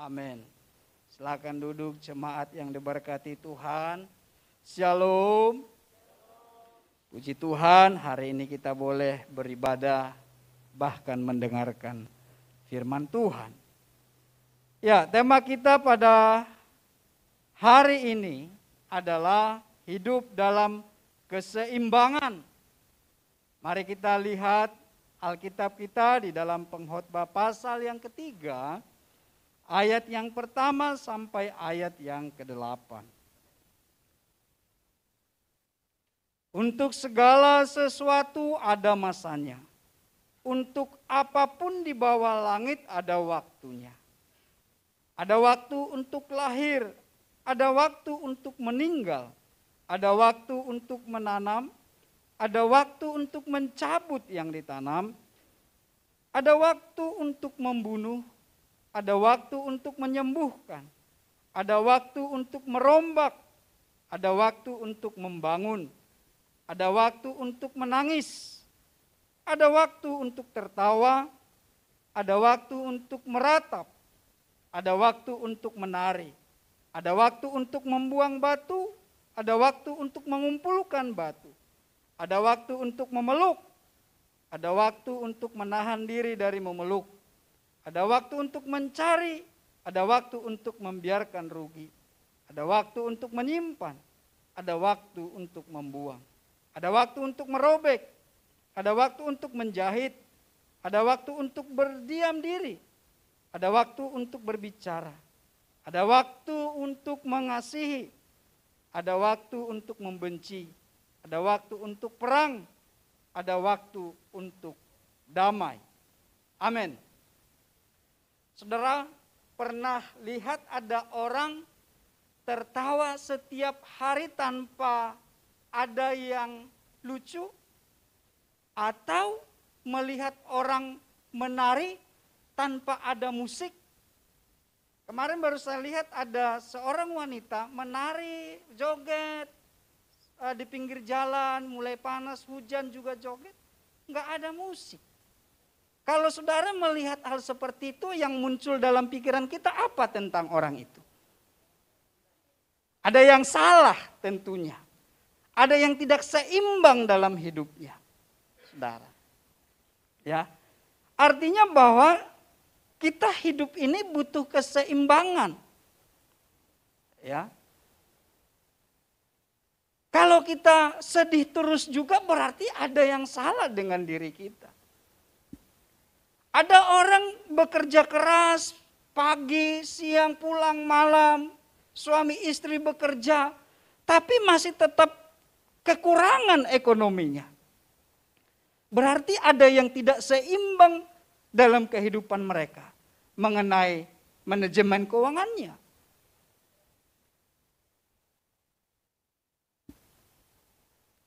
Amin. Silakan duduk jemaat yang diberkati Tuhan. Shalom. Puji Tuhan, hari ini kita boleh beribadah, bahkan mendengarkan firman Tuhan. Ya, tema kita pada hari ini adalah hidup dalam keseimbangan. Mari kita lihat Alkitab kita di dalam Pengkhotbah pasal yang ketiga, ayat yang pertama sampai ayat yang ke-8. Untuk segala sesuatu ada masanya. Untuk apapun di bawah langit ada waktunya. Ada waktu untuk lahir, ada waktu untuk meninggal, ada waktu untuk menanam, ada waktu untuk mencabut yang ditanam, ada waktu untuk membunuh, ada waktu untuk menyembuhkan, ada waktu untuk merombak, ada waktu untuk membangun, ada waktu untuk menangis, ada waktu untuk tertawa, ada waktu untuk meratap, ada waktu untuk menari, ada waktu untuk membuang batu, ada waktu untuk mengumpulkan batu, ada waktu untuk memeluk, ada waktu untuk menahan diri dari memeluk, ada waktu untuk mencari, ada waktu untuk membiarkan rugi, ada waktu untuk menyimpan, ada waktu untuk membuang. Ada waktu untuk merobek, ada waktu untuk menjahit, ada waktu untuk berdiam diri, ada waktu untuk berbicara, ada waktu untuk mengasihi, ada waktu untuk membenci, ada waktu untuk perang, ada waktu untuk damai. Amin. Saudara, pernah lihat ada orang tertawa setiap hari tanpa ada yang lucu, atau melihat orang menari tanpa ada musik? Kemarin baru saya lihat ada seorang wanita menari, joget di pinggir jalan, mulai panas, hujan juga joget, nggak ada musik. Kalau saudara melihat hal seperti itu, yang muncul dalam pikiran kita apa tentang orang itu? Ada yang salah tentunya. Ada yang tidak seimbang dalam hidupnya, saudara. Ya, artinya bahwa kita hidup ini butuh keseimbangan. Ya, kalau kita sedih terus juga berarti ada yang salah dengan diri kita. Ada orang bekerja keras, pagi, siang, pulang malam, suami istri bekerja, tapi masih tetap kekurangan ekonominya. Berarti ada yang tidak seimbang dalam kehidupan mereka mengenai manajemen keuangannya.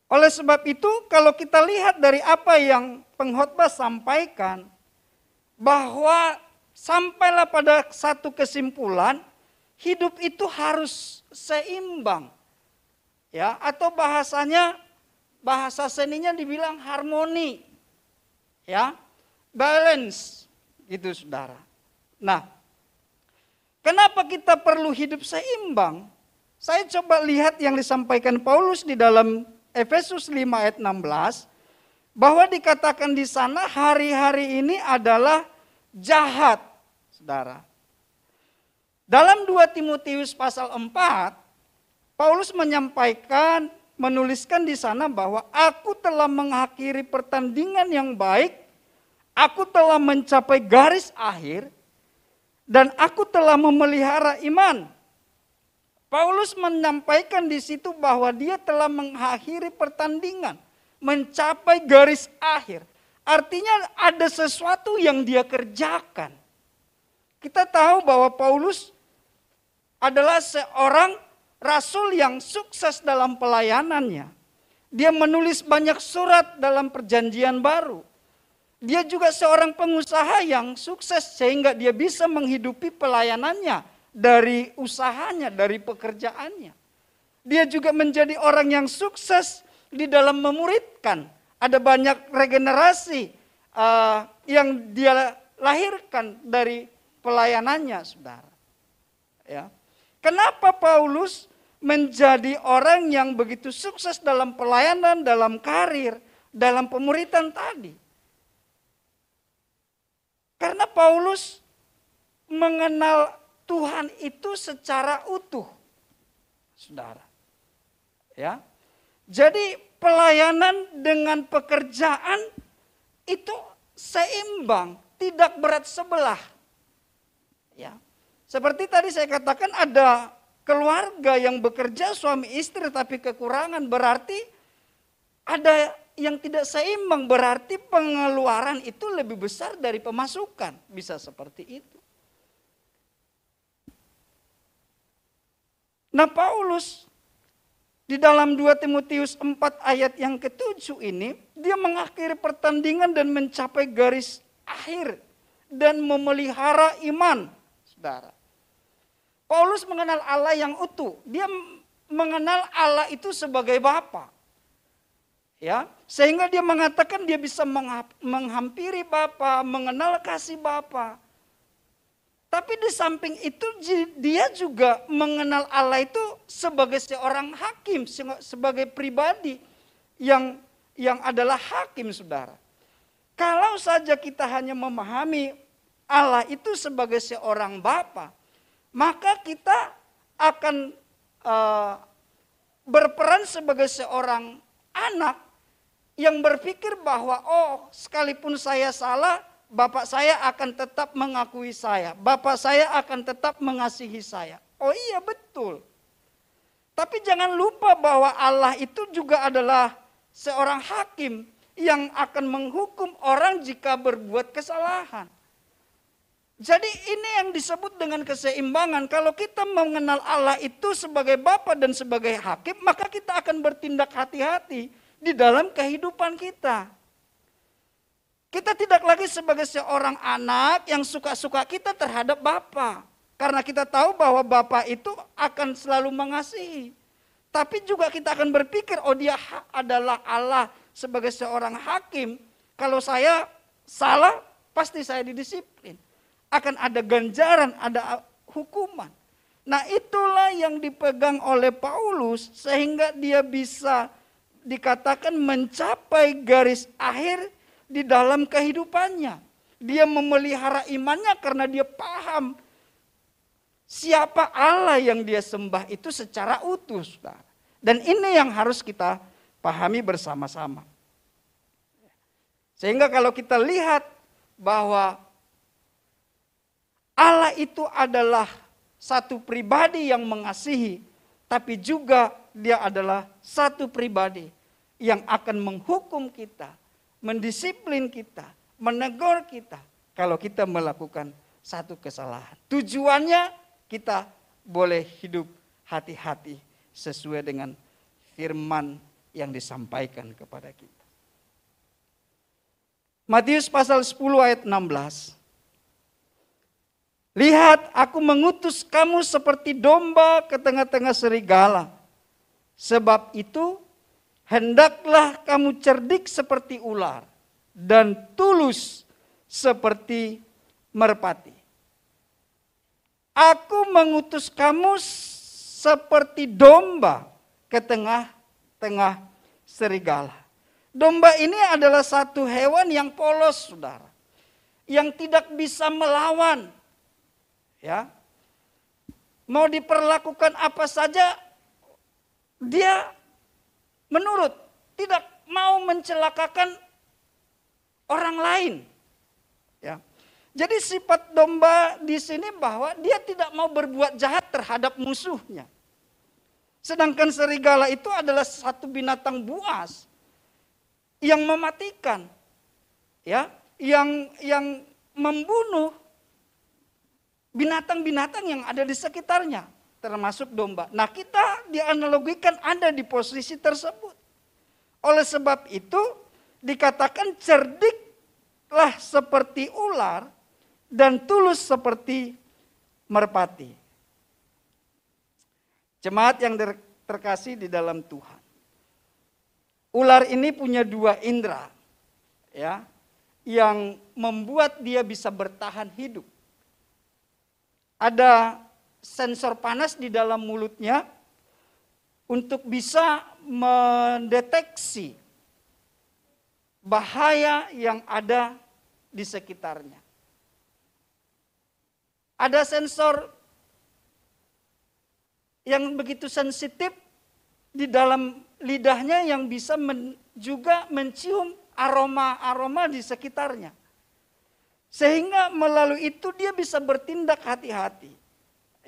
Oleh sebab itu, kalau kita lihat dari apa yang pengkhotbah sampaikan, bahwa sampailah pada satu kesimpulan, hidup itu harus seimbang. Ya, atau bahasa seninya dibilang harmoni. Ya, balance gitu saudara. Nah, kenapa kita perlu hidup seimbang? Saya coba lihat yang disampaikan Paulus di dalam Efesus 5 ayat 16, bahwa dikatakan di sana hari-hari ini adalah jahat, saudara. Dalam 2 Timotius pasal 4, Paulus menyampaikan, menuliskan di sana bahwa aku telah mengakhiri pertandingan yang baik, aku telah mencapai garis akhir, dan aku telah memelihara iman. Paulus menyampaikan di situ bahwa dia telah mengakhiri pertandingan, mencapai garis akhir. Artinya ada sesuatu yang dia kerjakan. Kita tahu bahwa Paulus adalah seorang rasul yang sukses dalam pelayanannya. Dia menulis banyak surat dalam perjanjian baru. Dia juga seorang pengusaha yang sukses sehingga dia bisa menghidupi pelayanannya dari usahanya, dari pekerjaannya. Dia juga menjadi orang yang sukses di dalam memuridkan. Ada banyak regenerasi yang dia lahirkan dari pelayanannya, saudara. Ya. Kenapa Paulus menjadi orang yang begitu sukses dalam pelayanan, dalam karir, dalam pemuritan tadi? Karena Paulus mengenal Tuhan itu secara utuh, saudara. Ya, jadi pelayanan dengan pekerjaan itu seimbang, tidak berat sebelah. Ya, seperti tadi saya katakan ada keluarga yang bekerja suami istri tapi kekurangan, berarti ada yang tidak seimbang, berarti pengeluaran itu lebih besar dari pemasukan. Bisa seperti itu. Nah, Paulus di dalam 2 Timotius 4 ayat yang ke-7 ini, dia mengakhiri pertandingan dan mencapai garis akhir dan memelihara iman, saudara. Paulus mengenal Allah yang utuh. Dia mengenal Allah itu sebagai Bapa. Ya, sehingga dia mengatakan dia bisa menghampiri Bapa, mengenal kasih Bapa. Tapi di samping itu dia juga mengenal Allah itu sebagai seorang hakim, sebagai pribadi yang adalah hakim, saudara. Kalau saja kita hanya memahami Allah itu sebagai seorang Bapa, maka kita akan berperan sebagai seorang anak yang berpikir bahwa sekalipun saya salah, Bapak saya akan tetap mengakui saya. Bapak saya akan tetap mengasihi saya. Oh iya, betul. Tapi jangan lupa bahwa Allah itu juga adalah seorang hakim yang akan menghukum orang jika berbuat kesalahan. Jadi ini yang disebut dengan keseimbangan. Kalau kita mengenal Allah itu sebagai Bapa dan sebagai hakim, maka kita akan bertindak hati-hati di dalam kehidupan kita. Kita tidak lagi sebagai seorang anak yang suka-suka kita terhadap Bapa. Karena kita tahu bahwa Bapa itu akan selalu mengasihi. Tapi juga kita akan berpikir, dia adalah Allah sebagai seorang hakim. Kalau saya salah, pasti saya didisiplin. Akan ada ganjaran, ada hukuman. Nah, itulah yang dipegang oleh Paulus sehingga dia bisa dikatakan mencapai garis akhir di dalam kehidupannya. Dia memelihara imannya karena dia paham siapa Allah yang dia sembah itu secara utuh. Dan ini yang harus kita pahami bersama-sama. Sehingga kalau kita lihat bahwa Allah itu adalah satu pribadi yang mengasihi, tapi juga dia adalah satu pribadi yang akan menghukum kita, mendisiplin kita, menegur kita kalau kita melakukan satu kesalahan. Tujuannya kita boleh hidup hati-hati sesuai dengan firman yang disampaikan kepada kita. Matius pasal 10 ayat 16. Lihat, aku mengutus kamu seperti domba ke tengah-tengah serigala. Sebab itu, hendaklah kamu cerdik seperti ular dan tulus seperti merpati. Aku mengutus kamu seperti domba ke tengah-tengah serigala. Domba ini adalah satu hewan yang polos, saudara. Yang tidak bisa melawan. Ya, mau diperlakukan apa saja, dia menurut, tidak mau mencelakakan orang lain. Ya, jadi sifat domba di sini bahwa dia tidak mau berbuat jahat terhadap musuhnya. Sedangkan serigala itu adalah satu binatang buas yang mematikan, ya, yang membunuh binatang-binatang yang ada di sekitarnya, termasuk domba. Nah, kita dianalogikan ada di posisi tersebut. Oleh sebab itu, dikatakan cerdiklah seperti ular dan tulus seperti merpati. Jemaat yang terkasih di dalam Tuhan. Ular ini punya dua indera, ya, yang membuat dia bisa bertahan hidup. Ada sensor panas di dalam mulutnya untuk bisa mendeteksi bahaya yang ada di sekitarnya. Ada sensor yang begitu sensitif di dalam lidahnya yang bisa juga mencium aroma-aroma di sekitarnya. Sehingga melalui itu dia bisa bertindak hati-hati.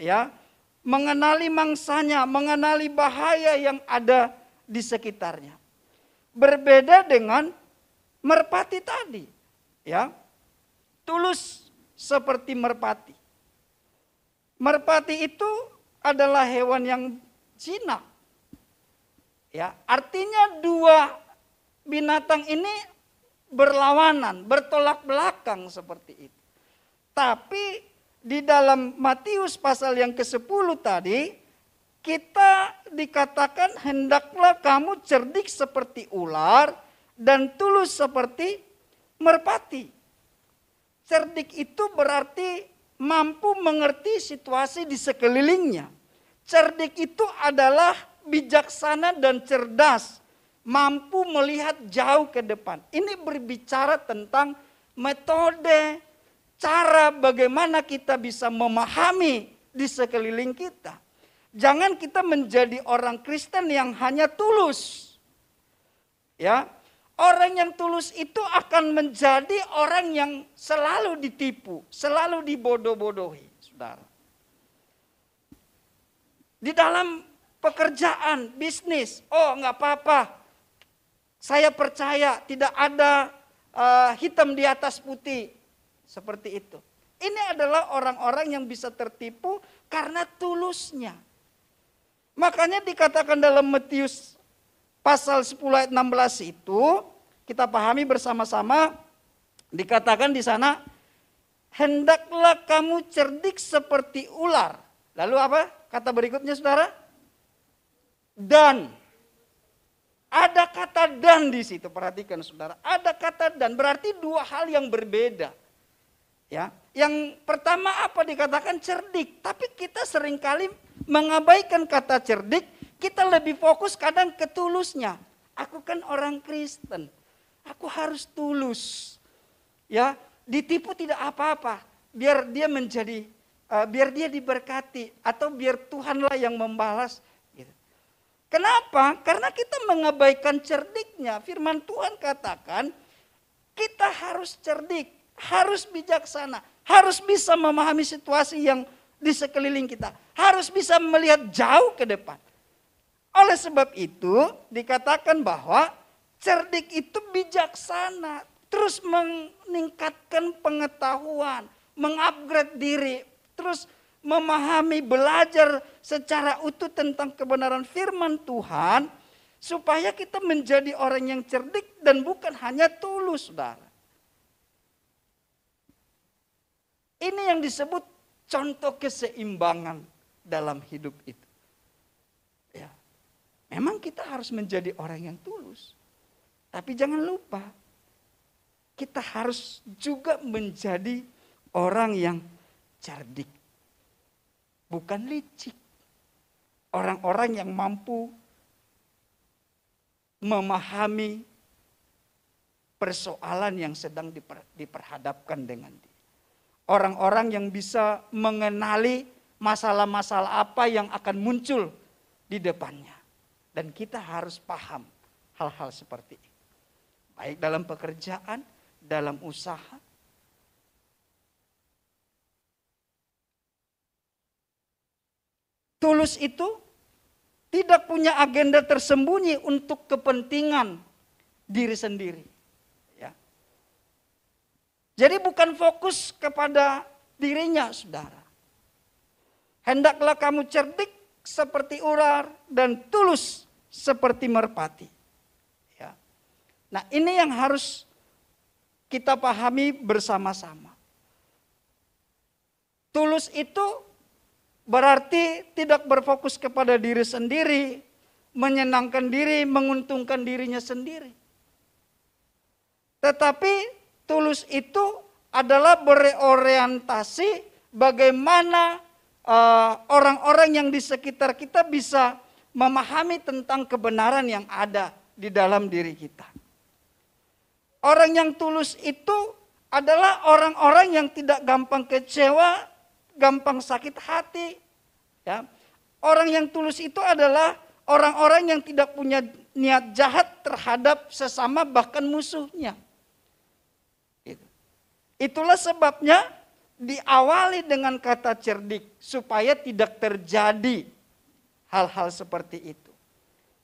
Ya, mengenali mangsanya, mengenali bahaya yang ada di sekitarnya. Berbeda dengan merpati tadi, ya. Tulus seperti merpati. Merpati itu adalah hewan yang jinak. Ya, artinya dua binatang ini berlawanan, bertolak belakang seperti itu. Tapi di dalam Matius pasal yang ke-10 tadi, kita dikatakan hendaklah kamu cerdik seperti ular dan tulus seperti merpati. Cerdik itu berarti mampu mengerti situasi di sekelilingnya. Cerdik itu adalah bijaksana dan cerdas, mampu melihat jauh ke depan. Ini berbicara tentang metode, cara bagaimana kita bisa memahami di sekeliling kita. Jangan kita menjadi orang Kristen yang hanya tulus. Ya, orang yang tulus itu akan menjadi orang yang selalu ditipu, selalu dibodoh-bodohi, saudara. Di dalam pekerjaan, bisnis, oh nggak apa-apa, saya percaya tidak ada hitam di atas putih, seperti itu. Ini adalah orang-orang yang bisa tertipu karena tulusnya. Makanya dikatakan dalam Matius pasal 10 ayat 16 itu, kita pahami bersama-sama, dikatakan di sana, hendaklah kamu cerdik seperti ular. Lalu apa kata berikutnya saudara? Dan. Ada kata dan di situ, perhatikan saudara. Ada kata dan, berarti dua hal yang berbeda. Ya, yang pertama apa dikatakan cerdik, tapi kita seringkali mengabaikan kata cerdik, kita lebih fokus kadang ke tulusnya. Aku kan orang Kristen, aku harus tulus. Ya, ditipu tidak apa-apa, biar dia menjadi, biar dia diberkati, atau biar Tuhanlah yang membalas. Gitu. Kenapa? Karena kita mengabaikan cerdiknya. Firman Tuhan katakan, kita harus cerdik, harus bijaksana, harus bisa memahami situasi yang di sekeliling kita, harus bisa melihat jauh ke depan. Oleh sebab itu dikatakan bahwa cerdik itu bijaksana, terus meningkatkan pengetahuan, mengupgrade diri, terus memahami, belajar secara utuh tentang kebenaran firman Tuhan, supaya kita menjadi orang yang cerdik dan bukan hanya tulus, saudara. Ini yang disebut contoh keseimbangan dalam hidup itu. Ya. Memang kita harus menjadi orang yang tulus. Tapi jangan lupa, kita harus juga menjadi orang yang cerdik. Bukan licik. Orang-orang yang mampu memahami persoalan yang sedang diperhadapkan dengan dia. Orang-orang yang bisa mengenali masalah-masalah apa yang akan muncul di depannya. Dan kita harus paham hal-hal seperti ini. Baik dalam pekerjaan, dalam usaha. Tulus itu tidak punya agenda tersembunyi untuk kepentingan diri sendiri. Jadi bukan fokus kepada dirinya, saudara. Hendaklah kamu cerdik seperti ular dan tulus seperti merpati. Ya. Nah, ini yang harus kita pahami bersama-sama. Tulus itu berarti tidak berfokus kepada diri sendiri, menyenangkan diri, menguntungkan dirinya sendiri. Tetapi tulus itu adalah berorientasi bagaimana orang yang di sekitar kita bisa memahami tentang kebenaran yang ada di dalam diri kita. Orang yang tulus itu adalah orang-orang yang tidak gampang kecewa, gampang sakit hati. Ya. Orang yang tulus itu adalah orang-orang yang tidak punya niat jahat terhadap sesama bahkan musuhnya. Itulah sebabnya diawali dengan kata cerdik supaya tidak terjadi hal-hal seperti itu.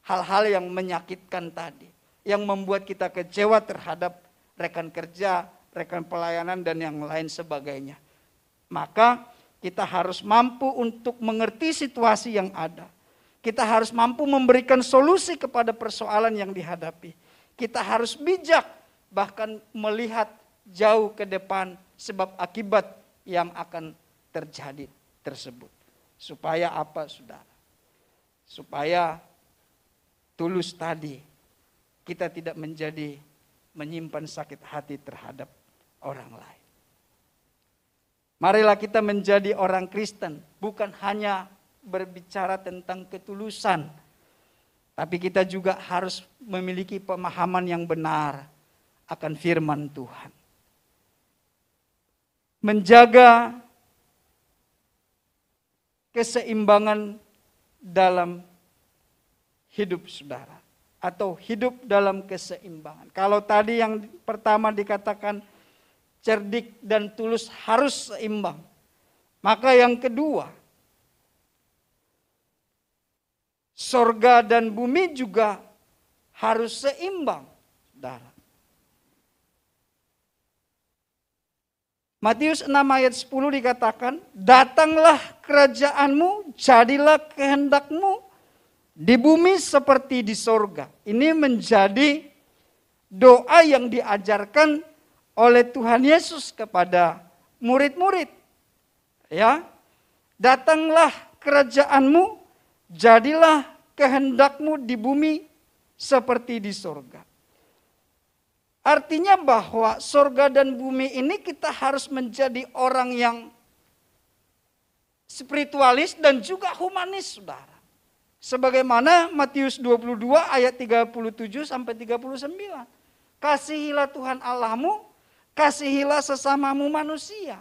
Hal-hal yang menyakitkan tadi, yang membuat kita kecewa terhadap rekan kerja, rekan pelayanan dan yang lain sebagainya. Maka kita harus mampu untuk mengerti situasi yang ada. Kita harus mampu memberikan solusi kepada persoalan yang dihadapi. Kita harus bijak bahkan melihat jauh ke depan sebab akibat yang akan terjadi tersebut. Supaya apa, saudara? Supaya tulus tadi kita tidak menjadi menyimpan sakit hati terhadap orang lain. Marilah kita menjadi orang Kristen, bukan hanya berbicara tentang ketulusan, tapi kita juga harus memiliki pemahaman yang benar akan firman Tuhan. Menjaga keseimbangan dalam hidup saudara, atau hidup dalam keseimbangan. Kalau tadi yang pertama dikatakan cerdik dan tulus harus seimbang, maka yang kedua, sorga dan bumi juga harus seimbang, saudara. Matius 6 ayat 10 dikatakan, datanglah kerajaanmu, jadilah kehendakmu di bumi seperti di sorga. Ini menjadi doa yang diajarkan oleh Tuhan Yesus kepada murid-murid. Ya, datanglah kerajaanmu, jadilah kehendakmu di bumi seperti di sorga. Artinya bahwa sorga dan bumi ini kita harus menjadi orang yang spiritualis dan juga humanis, saudara. Sebagaimana Matius 22 ayat 37 sampai 39. Kasihilah Tuhan Allahmu, kasihilah sesamamu manusia.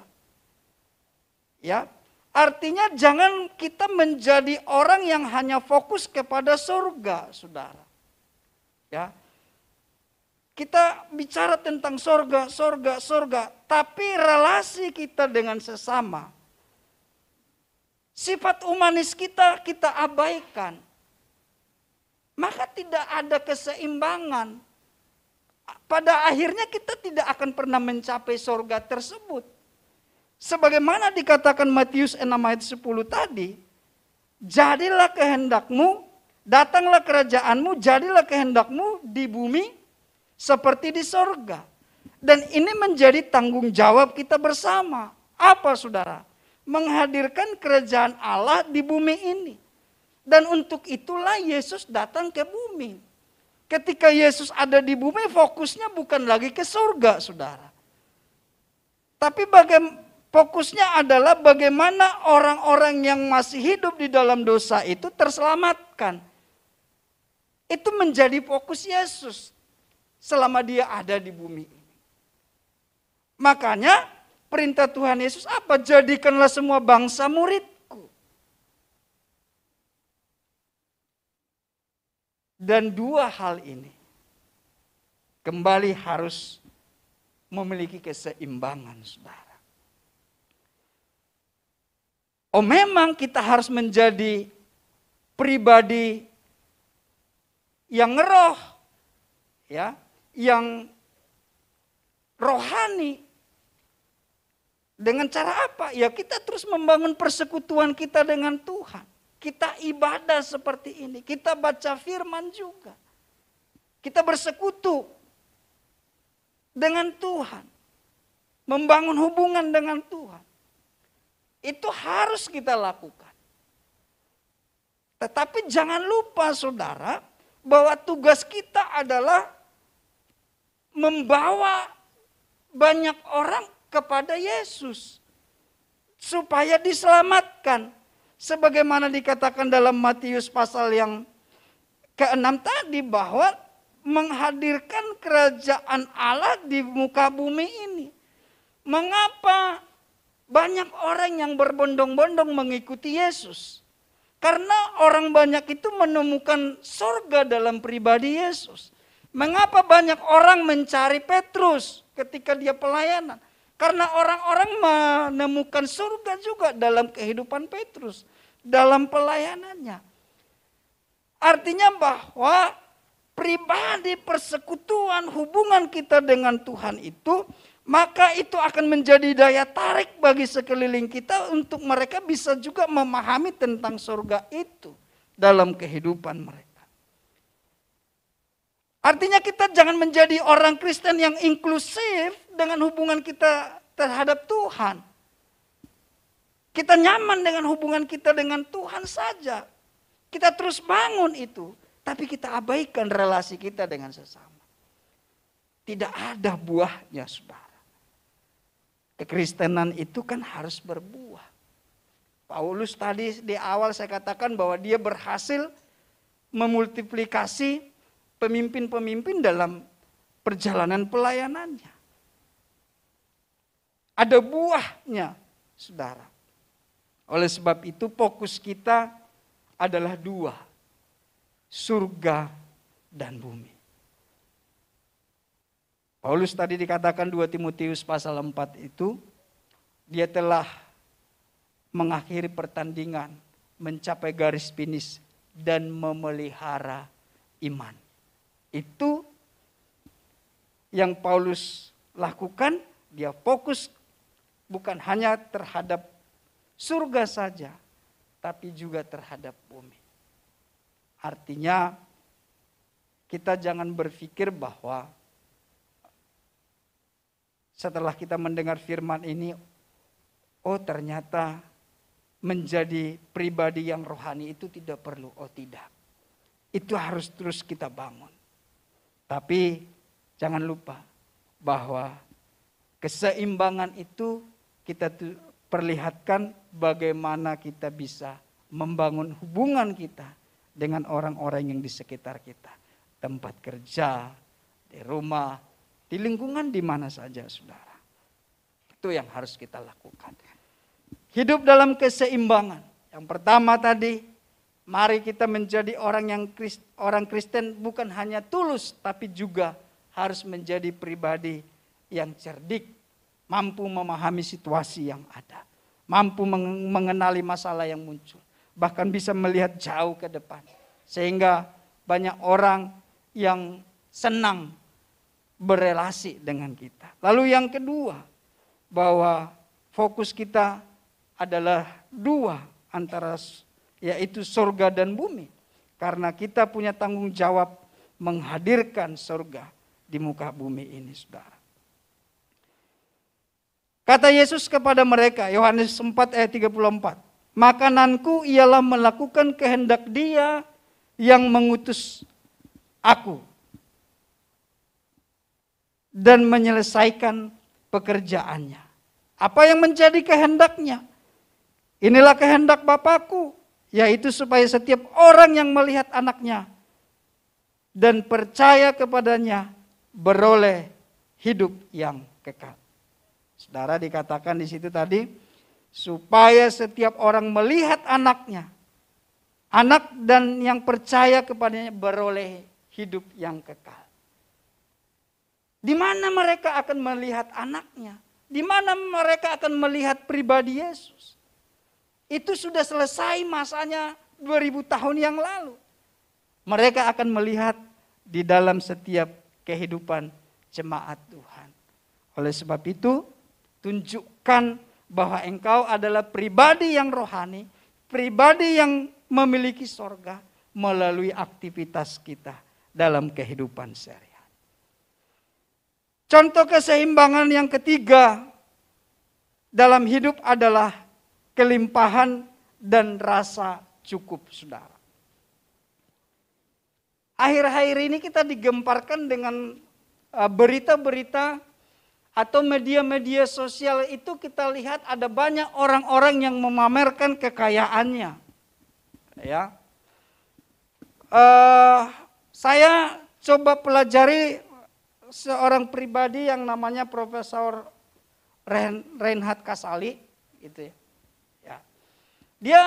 Ya, artinya jangan kita menjadi orang yang hanya fokus kepada sorga, saudara. Ya, kita bicara tentang sorga, sorga, sorga, tapi relasi kita dengan sesama, sifat humanis kita abaikan. Maka tidak ada keseimbangan. Pada akhirnya kita tidak akan pernah mencapai sorga tersebut. Sebagaimana dikatakan Matius 6 ayat 10 tadi, jadilah kehendakmu, datanglah kerajaanmu, jadilah kehendakmu di bumi seperti di sorga. Dan ini menjadi tanggung jawab kita bersama. Apa, saudara? Menghadirkan kerajaan Allah di bumi ini. Dan untuk itulah Yesus datang ke bumi. Ketika Yesus ada di bumi, fokusnya bukan lagi ke surga, saudara. Tapi fokusnya adalah bagaimana orang-orang yang masih hidup di dalam dosa itu terselamatkan. Itu menjadi fokus Yesus selama dia ada di bumi ini. Makanya perintah Tuhan Yesus apa? Jadikanlah semua bangsa muridku. Dan dua hal ini kembali harus memiliki keseimbangan, saudara. Oh, memang kita harus menjadi pribadi yang ngeroh, ya, yang rohani. Dengan cara apa? Ya kita terus membangun persekutuan kita dengan Tuhan. Kita ibadah seperti ini. Kita baca firman juga. Kita bersekutu dengan Tuhan. Membangun hubungan dengan Tuhan. Itu harus kita lakukan. Tetapi jangan lupa, saudara, bahwa tugas kita adalah membawa banyak orang kepada Yesus supaya diselamatkan. Sebagaimana dikatakan dalam Matius pasal yang ke-6 tadi, bahwa menghadirkan kerajaan Allah di muka bumi ini. Mengapa banyak orang yang berbondong-bondong mengikuti Yesus? Karena orang banyak itu menemukan surga dalam pribadi Yesus. Mengapa banyak orang mencari Petrus ketika dia pelayanan? Karena orang-orang menemukan surga juga dalam kehidupan Petrus, dalam pelayanannya. Artinya bahwa pribadi, persekutuan, hubungan kita dengan Tuhan itu, maka itu akan menjadi daya tarik bagi sekeliling kita untuk mereka bisa juga memahami tentang surga itu dalam kehidupan mereka. Artinya kita jangan menjadi orang Kristen yang inklusif dengan hubungan kita terhadap Tuhan. Kita nyaman dengan hubungan kita dengan Tuhan saja. Kita terus bangun itu. Tapi kita abaikan relasi kita dengan sesama. Tidak ada buahnya, saudara. Kekristenan itu kan harus berbuah. Paulus tadi di awal saya katakan bahwa dia berhasil memultiplikasi pemimpin-pemimpin dalam perjalanan pelayanannya. Ada buahnya, saudara. Oleh sebab itu fokus kita adalah dua. Surga dan bumi. Paulus tadi dikatakan 2 Timotius pasal 4 itu, dia telah mengakhiri pertandingan, mencapai garis finish, dan memelihara iman. Itu yang Paulus lakukan, dia fokus bukan hanya terhadap surga saja, tapi juga terhadap bumi. Artinya kita jangan berpikir bahwa setelah kita mendengar firman ini, oh ternyata menjadi pribadi yang rohani itu tidak perlu. Oh tidak, itu harus terus kita bangun. Tapi jangan lupa bahwa keseimbangan itu kita perlihatkan bagaimana kita bisa membangun hubungan kita dengan orang-orang yang di sekitar kita. Tempat kerja, di rumah, di lingkungan di mana saja, saudara. Itu yang harus kita lakukan. Hidup dalam keseimbangan. Yang pertama tadi, mari kita menjadi orang Kristen bukan hanya tulus, tapi juga harus menjadi pribadi yang cerdik, mampu memahami situasi yang ada, mampu mengenali masalah yang muncul, bahkan bisa melihat jauh ke depan. Sehingga banyak orang yang senang berelasi dengan kita. Lalu yang kedua, bahwa fokus kita adalah dua, antara yaitu surga dan bumi. Karena kita punya tanggung jawab menghadirkan surga di muka bumi ini, saudara. Kata Yesus kepada mereka, Yohanes 4 ayat 34. Makananku ialah melakukan kehendak Dia yang mengutus aku. Dan menyelesaikan pekerjaannya. Apa yang menjadi kehendaknya? Inilah kehendak Bapakku, yaitu supaya setiap orang yang melihat anaknya dan percaya kepadanya beroleh hidup yang kekal. Saudara, dikatakan di situ tadi, supaya setiap orang melihat anaknya, anak dan yang percaya kepadanya beroleh hidup yang kekal. Di mana mereka akan melihat anaknya? Di mana mereka akan melihat pribadi Yesus? Itu sudah selesai masanya 2000 tahun yang lalu. Mereka akan melihat di dalam setiap kehidupan jemaat Tuhan. Oleh sebab itu, tunjukkan bahwa engkau adalah pribadi yang rohani, pribadi yang memiliki sorga melalui aktivitas kita dalam kehidupan sehari-hari. Contoh keseimbangan yang ketiga dalam hidup adalah kelimpahan dan rasa cukup, saudara. Akhir-akhir ini kita digemparkan dengan berita-berita atau media-media sosial itu kita lihat ada banyak orang-orang yang memamerkan kekayaannya. Ya, saya coba pelajari seorang pribadi yang namanya Profesor Reinhard Kasali, gitu ya. Ya. Dia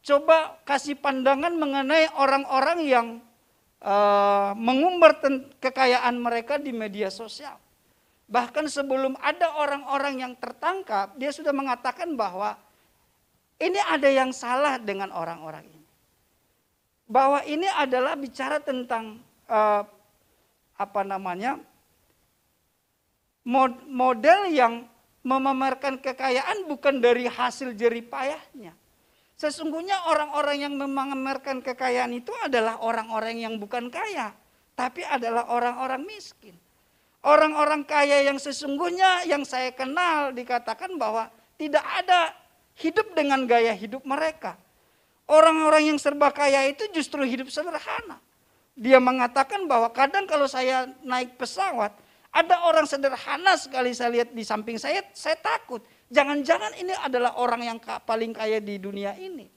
coba kasih pandangan mengenai orang-orang yang mengumbar kekayaan mereka di media sosial. Bahkan sebelum ada orang-orang yang tertangkap, dia sudah mengatakan bahwa ini ada yang salah dengan orang-orang ini. Bahwa ini adalah bicara tentang model yang memamerkan kekayaan bukan dari hasil jerih payahnya. Sesungguhnya orang-orang yang memamerkan kekayaan itu adalah orang-orang yang bukan kaya, tapi adalah orang-orang miskin. Orang-orang kaya yang sesungguhnya yang saya kenal dikatakan bahwa tidak ada hidup dengan gaya hidup mereka. Orang-orang yang serba kaya itu justru hidup sederhana. Dia mengatakan bahwa kadang kalau saya naik pesawat, ada orang sederhana sekali saya lihat di samping saya takut. Jangan-jangan ini adalah orang yang paling kaya di dunia ini.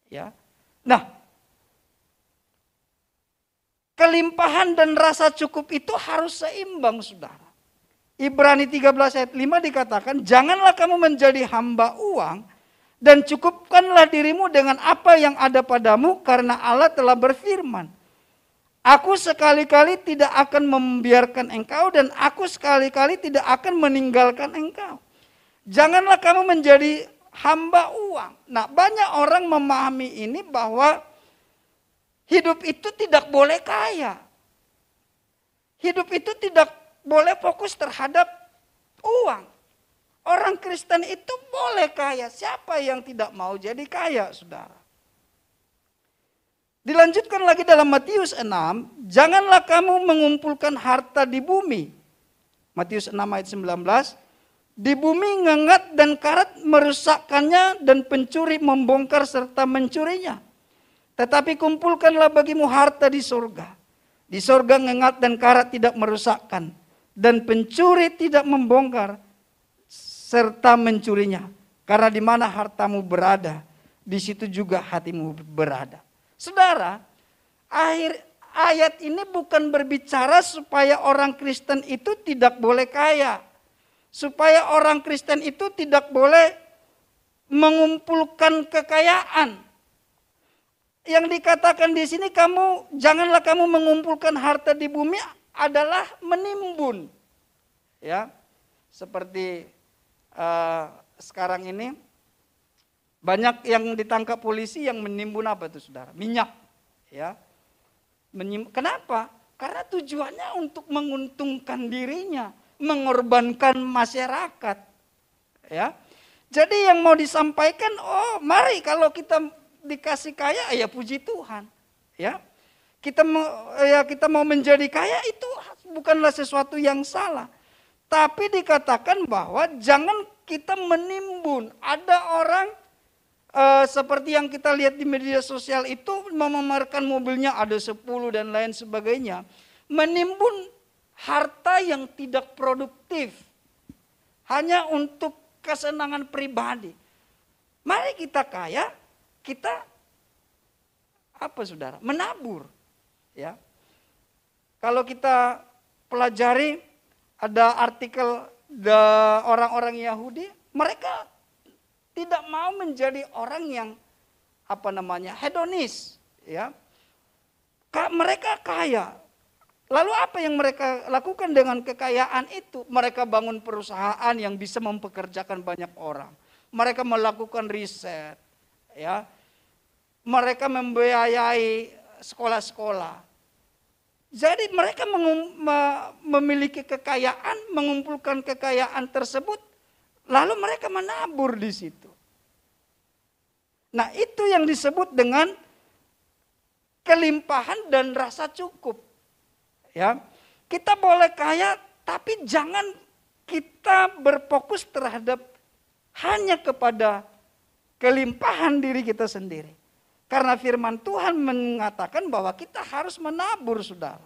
Ya. Nah, kelimpahan dan rasa cukup itu harus seimbang, saudara. Ibrani 13 ayat 5 dikatakan, janganlah kamu menjadi hamba uang dan cukupkanlah dirimu dengan apa yang ada padamu karena Allah telah berfirman. Aku sekali-kali tidak akan membiarkan engkau dan aku sekali-kali tidak akan meninggalkan engkau. Janganlah kamu menjadi hamba uang. Nah, banyak orang memahami ini bahwa hidup itu tidak boleh kaya. Hidup itu tidak boleh fokus terhadap uang. Orang Kristen itu boleh kaya. Siapa yang tidak mau jadi kaya, saudara? Dilanjutkan lagi dalam Matius 6. Janganlah kamu mengumpulkan harta di bumi. Matius 6 ayat 19. Di bumi ngengat dan karat merusakkannya dan pencuri membongkar serta mencurinya. Tetapi kumpulkanlah bagimu harta di surga. Di surga ngengat dan karat tidak merusakkan. Dan pencuri tidak membongkar serta mencurinya. Karena di mana hartamu berada, di situ juga hatimu berada. Saudara, ayat ini bukan berbicara supaya orang Kristen itu tidak boleh kaya. Supaya orang Kristen itu tidak boleh mengumpulkan kekayaan. Yang dikatakan di sini janganlah kamu mengumpulkan harta di bumi adalah menimbun. Ya. Seperti sekarang ini banyak yang ditangkap polisi yang menimbun apa itu, saudara? Minyak. Ya. Kenapa? Karena tujuannya untuk menguntungkan dirinya, mengorbankan masyarakat. Ya. Jadi yang mau disampaikan, mari kalau kita dikasih kaya, ya puji Tuhan. Ya. Kita mau menjadi kaya itu bukanlah sesuatu yang salah. Tapi dikatakan bahwa jangan kita menimbun. Ada orang seperti yang kita lihat di media sosial itu memamerkan mobilnya ada 10 dan lain sebagainya. Menimbun harta yang tidak produktif. Hanya untuk kesenangan pribadi. Mari kita kaya, kita saudara? Menabur. Ya. Kalau kita pelajari ada artikel orang-orang Yahudi, mereka tidak mau menjadi orang yang hedonis, ya. Mereka kaya. Lalu apa yang mereka lakukan dengan kekayaan itu? Mereka bangun perusahaan yang bisa mempekerjakan banyak orang. Mereka melakukan riset, ya. Mereka membiayai sekolah-sekolah. Jadi mereka memiliki kekayaan, mengumpulkan kekayaan tersebut, lalu mereka menabur di situ. Nah, itu yang disebut dengan kelimpahan dan rasa cukup. Ya, kita boleh kaya, tapi jangan kita berfokus terhadap hanya kepada kelimpahan diri kita sendiri. Karena firman Tuhan mengatakan bahwa kita harus menabur, saudara.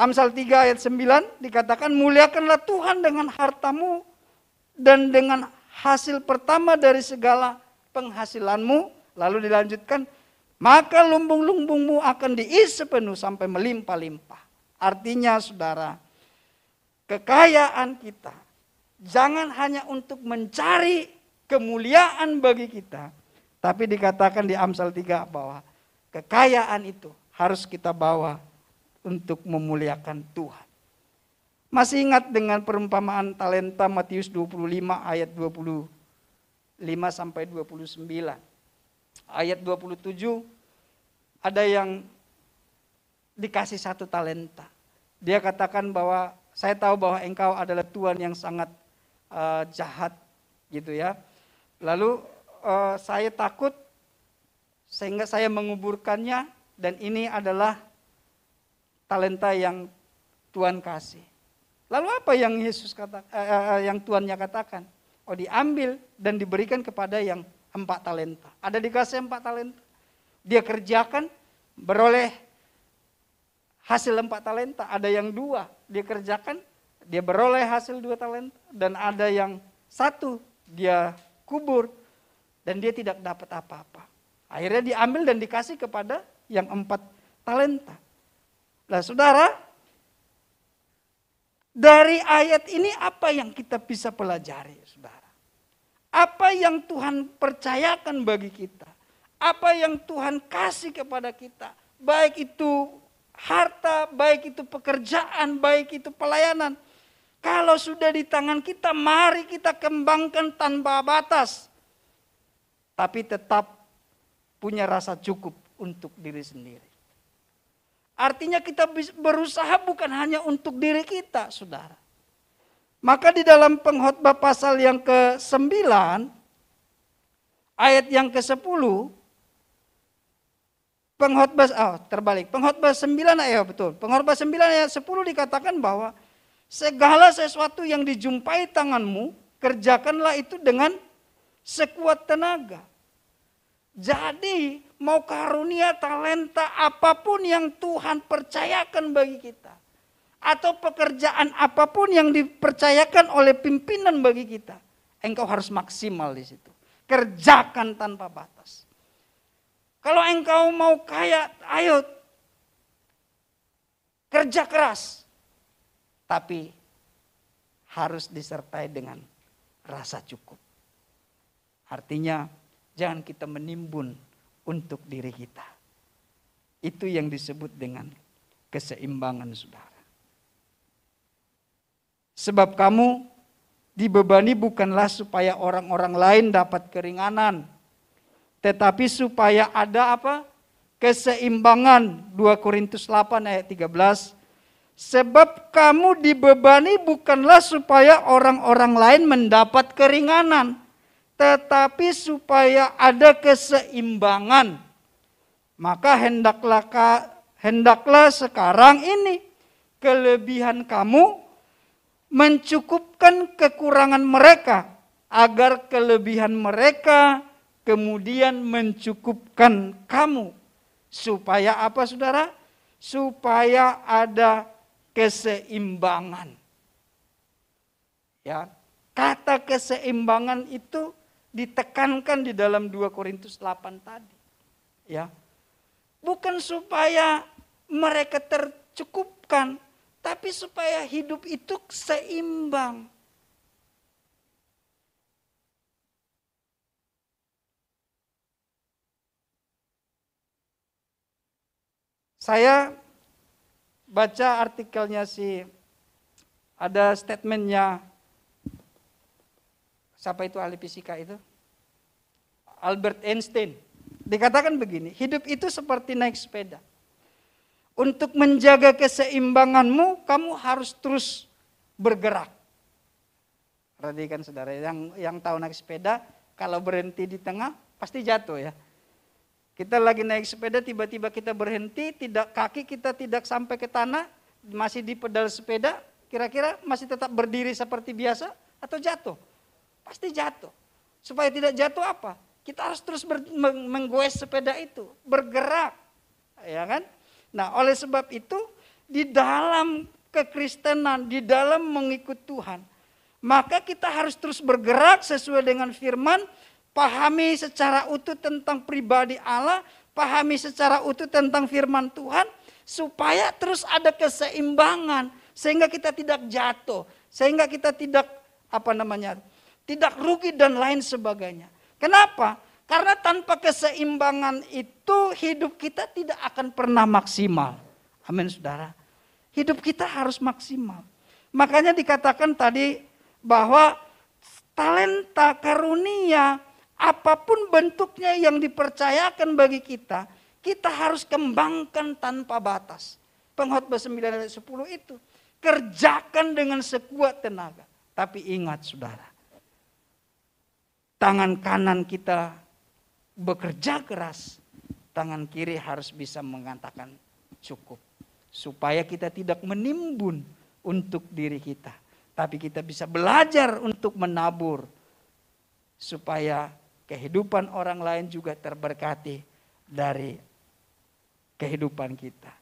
Amsal 3 ayat 9 dikatakan, muliakanlah Tuhan dengan hartamu dan dengan hasil pertama dari segala penghasilanmu. Lalu dilanjutkan, maka lumbung-lumbungmu akan diisi penuh sampai melimpah-limpah. Artinya saudara, kekayaan kita jangan hanya untuk mencari kemuliaan bagi kita. Tapi dikatakan di Amsal 3 bahwa kekayaan itu harus kita bawa untuk memuliakan Tuhan. Masih ingat dengan perumpamaan talenta Matius 25 ayat 25 sampai 29. Ayat 27 ada yang dikasih 1 talenta. Dia katakan bahwa saya tahu bahwa engkau adalah Tuhan yang sangat jahat gitu ya. Lalu saya takut sehingga saya menguburkannya, dan ini adalah talenta yang Tuhan kasih. Lalu apa yang Yesus yang Tuhannya katakan? Oh, diambil dan diberikan kepada yang 4 talenta. Ada dikasih 4 talenta. Dia kerjakan, beroleh hasil 4 talenta. Ada yang 2, dia kerjakan, dia beroleh hasil 2 talenta. Dan ada yang 1, dia kubur dan dia tidak dapat apa-apa. Akhirnya diambil dan dikasih kepada yang 4 talenta. Nah saudara, dari ayat ini apa yang kita bisa pelajari saudara? Apa yang Tuhan percayakan bagi kita? Apa yang Tuhan kasih kepada kita? Baik itu harta, baik itu pekerjaan, baik itu pelayanan. Kalau sudah di tangan kita, mari kita kembangkan tanpa batas. Tapi tetap punya rasa cukup untuk diri sendiri. Artinya kita berusaha bukan hanya untuk diri kita, saudara. Maka di dalam Pengkhotbah pasal yang ke-9, ayat yang ke-10, Pengkhotbah 9 ayat betul. Pengkhotbah 9 ayat 10 dikatakan bahwa segala sesuatu yang dijumpai tanganmu, kerjakanlah itu dengan sekuat tenaga. Jadi mau karunia, talenta, apapun yang Tuhan percayakan bagi kita. Atau pekerjaan apapun yang dipercayakan oleh pimpinan bagi kita. Engkau harus maksimal di situ. Kerjakan tanpa batas. Kalau engkau mau kaya, ayo kerja keras. Tapi harus disertai dengan rasa cukup. Artinya jangan kita menimbun untuk diri kita. Itu yang disebut dengan keseimbangan saudara. Sebab kamu dibebani bukanlah supaya orang-orang lain dapat keringanan. Tetapi supaya ada apa? Keseimbangan. 2 Korintus 8 ayat 13. Sebab kamu dibebani bukanlah supaya orang-orang lain mendapat keringanan. Tetapi supaya ada keseimbangan. Maka hendaklah sekarang ini kelebihan kamu mencukupkan kekurangan mereka, agar kelebihan mereka kemudian mencukupkan kamu. Supaya apa saudara? Supaya ada keseimbangan. Ya, kata keseimbangan itu ditekankan di dalam 2 Korintus 8 tadi. Ya. Bukan supaya mereka tercukupkan, tapi supaya hidup itu seimbang. Saya baca artikelnya ada statementnya, siapa itu ahli fisika itu? Albert Einstein. Dikatakan begini, hidup itu seperti naik sepeda. Untuk menjaga keseimbanganmu, kamu harus terus bergerak. Perhatikan saudara, yang tahu naik sepeda, kalau berhenti di tengah, pasti jatuh ya. Kita lagi naik sepeda, tiba-tiba kita berhenti, kaki kita tidak sampai ke tanah, masih di pedal sepeda, kira-kira masih tetap berdiri seperti biasa atau jatuh? Pasti jatuh. Supaya tidak jatuh apa? Kita harus terus menggoes sepeda itu, bergerak. Ya kan? Nah, oleh sebab itu di dalam kekristenan, di dalam mengikut Tuhan, maka kita harus terus bergerak sesuai dengan firman, pahami secara utuh tentang pribadi Allah, pahami secara utuh tentang firman Tuhan, supaya terus ada keseimbangan, sehingga kita tidak jatuh, sehingga kita tidak tidak rugi dan lain sebagainya. Kenapa? Karena tanpa keseimbangan itu hidup kita tidak akan pernah maksimal. Amin, saudara. Hidup kita harus maksimal. Makanya dikatakan tadi bahwa talenta, karunia, apapun bentuknya yang dipercayakan bagi kita, kita harus kembangkan tanpa batas. Pengkhotbah 9 ayat 10 itu. Kerjakan dengan sekuat tenaga. Tapi ingat, saudara, tangan kanan kita bekerja keras, tangan kiri harus bisa mengatakan cukup. Supaya kita tidak menimbun untuk diri kita. Tapi kita bisa belajar untuk menabur. Supaya kehidupan orang lain juga terberkati dari kehidupan kita.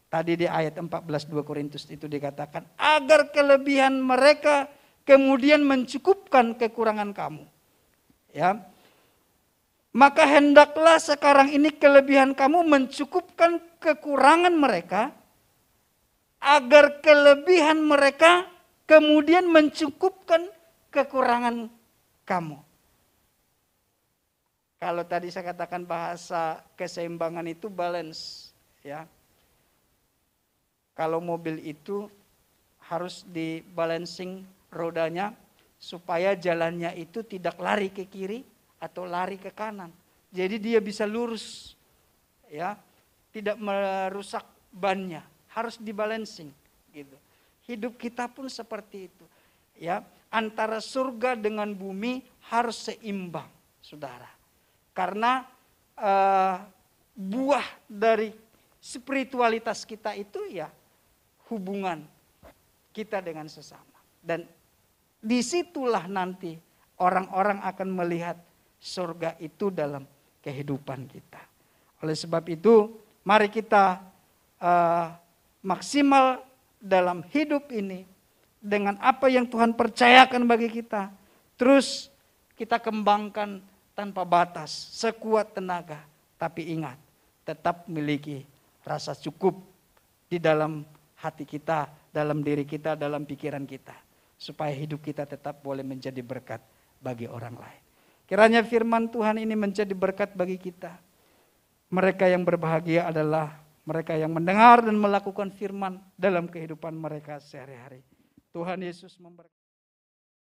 Tadi di ayat 14 2 Korintus itu dikatakan, agar kelebihan mereka kemudian mencukupkan kekurangan kamu. Ya. Maka hendaklah sekarang ini kelebihan kamu mencukupkan kekurangan mereka, agar kelebihan mereka kemudian mencukupkan kekurangan kamu. Kalau tadi saya katakan bahasa keseimbangan itu balance, ya. Kalau mobil itu harus dibalancing rodanya supaya jalannya itu tidak lari ke kiri atau lari ke kanan. Jadi dia bisa lurus, ya, tidak merusak bannya. Harus dibalancing, gitu. Hidup kita pun seperti itu, ya. Antara surga dengan bumi harus seimbang, saudara. Karena buah dari spiritualitas kita itu ya hubungan kita dengan sesama. Dan disitulah nanti orang-orang akan melihat surga itu dalam kehidupan kita. Oleh sebab itu, mari kita maksimal dalam hidup ini dengan apa yang Tuhan percayakan bagi kita. Terus kita kembangkan tanpa batas, sekuat tenaga. Tapi ingat, tetap memiliki rasa cukup di dalam hati kita, dalam diri kita, dalam pikiran kita. Supaya hidup kita tetap boleh menjadi berkat bagi orang lain. Kiranya firman Tuhan ini menjadi berkat bagi kita. Mereka yang berbahagia adalah mereka yang mendengar dan melakukan firman dalam kehidupan mereka sehari-hari. Tuhan Yesus memberkati.